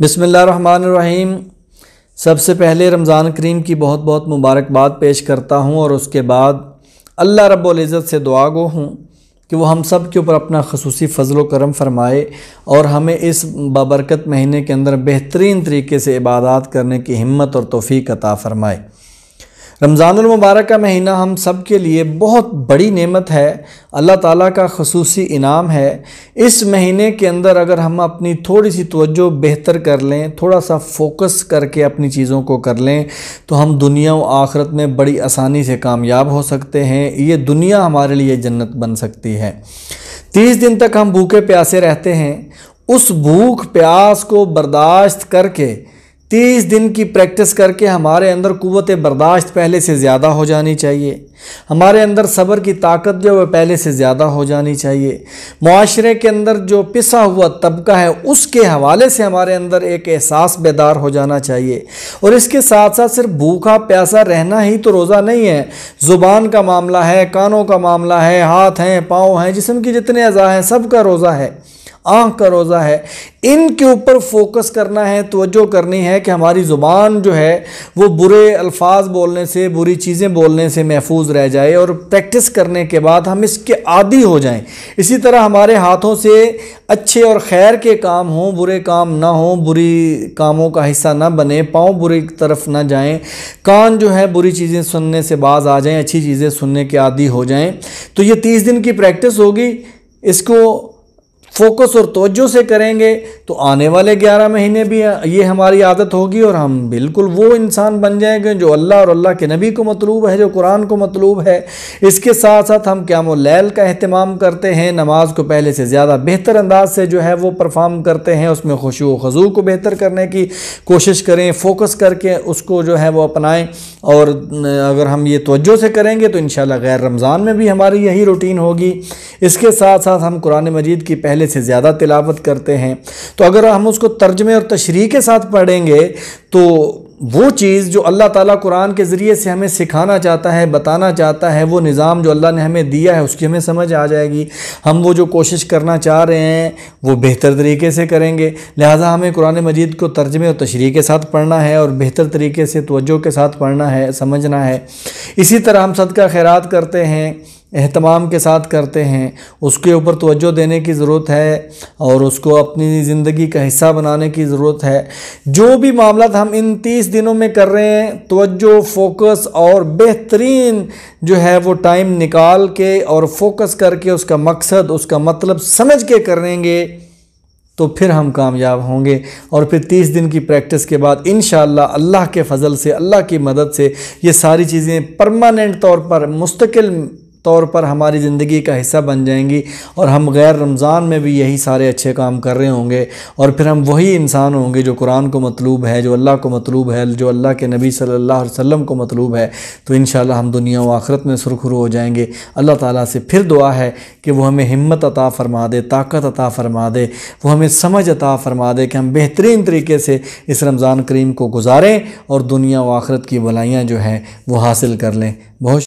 बिस्मिल्लाहिर्रहमानिर्रहीम। सबसे पहले रमज़ान करीम की बहुत बहुत मुबारकबाद पेश करता हूँ और उसके बाद अल्लाह रब्बुल इज़्ज़त से दुआ गो हूँ कि वो हम सब के ऊपर अपना ख़ुसूसी फ़ज़ल व करम फ़रमाए और हमें इस बाबरकत महीने के अंदर बेहतरीन तरीके से इबादत करने की हिम्मत और तौफ़ीक़ अता फ़रमाए। रमज़ानुल मुबारक का महीना हम सब के लिए बहुत बड़ी नेमत है, अल्लाह ताला का ख़ुसूसी इनाम है। इस महीने के अंदर अगर हम अपनी थोड़ी सी तवज्जो बेहतर कर लें, थोड़ा सा फ़ोकस करके अपनी चीज़ों को कर लें तो हम दुनिया व आखिरत में बड़ी आसानी से कामयाब हो सकते हैं। ये दुनिया हमारे लिए जन्नत बन सकती है। 30 दिन तक हम भूखे प्यासे रहते हैं, उस भूख प्यास को बर्दाश्त करके 30 दिन की प्रैक्टिस करके हमारे अंदर कुव्वत बर्दाश्त पहले से ज़्यादा हो जानी चाहिए। हमारे अंदर सब्र की ताकत जो है पहले से ज़्यादा हो जानी चाहिए। मुआशरे के अंदर जो पिसा हुआ तबका है उसके हवाले से हमारे अंदर एक एहसास बेदार हो जाना चाहिए। और इसके साथ साथ सिर्फ भूखा प्यासा रहना ही तो रोज़ा नहीं है, ज़ुबान का मामला है, कानों का मामला है, हाथ हैं, पाँव हैं, जिस्म के जितने अज़ा हैं सब का रोज़ा है, आँख का रोज़ा है। इनके ऊपर फोकस करना है, तवज्जो करनी है कि हमारी ज़ुबान जो है वो बुरे अल्फाज बोलने से, बुरी चीज़ें बोलने से महफूज रह जाए और प्रैक्टिस करने के बाद हम इसके आदी हो जाएं। इसी तरह हमारे हाथों से अच्छे और खैर के काम हों, बुरे काम ना हों, बुरी कामों का हिस्सा ना बने, पाँव बुरी तरफ ना जाएं, कान जो है बुरी चीज़ें सुनने से बाज आ जाएं, अच्छी चीज़ें सुनने के आदी हो जाएं। तो ये 30 दिन की प्रैक्टिस होगी, इसको फोकस और तवज्जो से करेंगे तो आने वाले 11 महीने भी ये हमारी आदत होगी और हम बिल्कुल वो इंसान बन जाएंगे जो अल्लाह और अल्लाह के नबी को मतलूब है, जो कुरान को मतलूब है। इसके साथ साथ हम क़यामुल लैल का अहतमाम करते हैं, नमाज को पहले से ज़्यादा बेहतर अंदाज से जो है वो परफॉर्म करते हैं, उसमें खुशू ख़ज़ू को बेहतर करने की कोशिश करें, फोकस करके उसको जो है वो अपनाएँ। और अगर हम ये तवज्जो से करेंगे तो इंशाअल्लाह गैर रमज़ान में भी हमारी यही रूटीन होगी। इसके साथ साथ हम कुरान मजीद की पहले से ज़्यादा तिलावत करते हैं, तो अगर हम उसको तर्जमे और तशरीह के साथ पढ़ेंगे तो वो चीज़ जो अल्लाह ताला कुरान के ज़रिए से हमें सिखाना चाहता है, बताना चाहता है, वो निज़ाम जो अल्लाह ने हमें दिया है उसकी हमें समझ आ जाएगी। हम वो जो कोशिश करना चाह रहे हैं वो बेहतर तरीके से करेंगे। लिहाजा हमें कुरान मजीद को तर्जमे और तशरीह के साथ पढ़ना है और बेहतर तरीके से तवज्जो के साथ पढ़ना है, समझना है। इसी तरह हम सदका खैरात करते हैं, एहतमाम के साथ करते हैं, उसके ऊपर तवज्जो देने की ज़रूरत है और उसको अपनी ज़िंदगी का हिस्सा बनाने की ज़रूरत है। जो भी मामला हम इन 30 दिनों में कर रहे हैं, तवज्जो, फोकस और बेहतरीन जो है वो टाइम निकाल के और फोकस करके उसका मकसद, उसका मतलब समझ के करेंगे तो फिर हम कामयाब होंगे। और फिर 30 दिन की प्रैक्टिस के बाद इंशाअल्लाह अल्लाह के फ़ज़ल से, अल्लाह की मदद से ये सारी चीज़ें परमानेंट तौर पर, मुस्तकिल तौर पर हमारी ज़िंदगी का हिस्सा बन जाएंगी और हम गैर रमज़ान में भी यही सारे अच्छे काम कर रहे होंगे और फिर हम वही इंसान होंगे जो कुरान को मतलूब है, जो अल्लाह को मतलूब है, जो अल्लाह के नबी सल्लल्लाहु अलैहि वसल्लम को मतलूब है। तो इंशाअल्लाह हम दुनिया व आखिरत में सुरखरू हो जाएंगे। अल्लाह ताला से फिर दुआ है कि वो हमें हिम्मत अता फ़रमा दे, ताकत अता फ़रमा दे, वो हमें समझ अता फ़रमा दे कि हम बेहतरीन तरीके से इस रमज़ान करीम को गुजारें और दुनिया व आखिरत की भलाइयाँ जो हैं वो हासिल कर लें। बहुत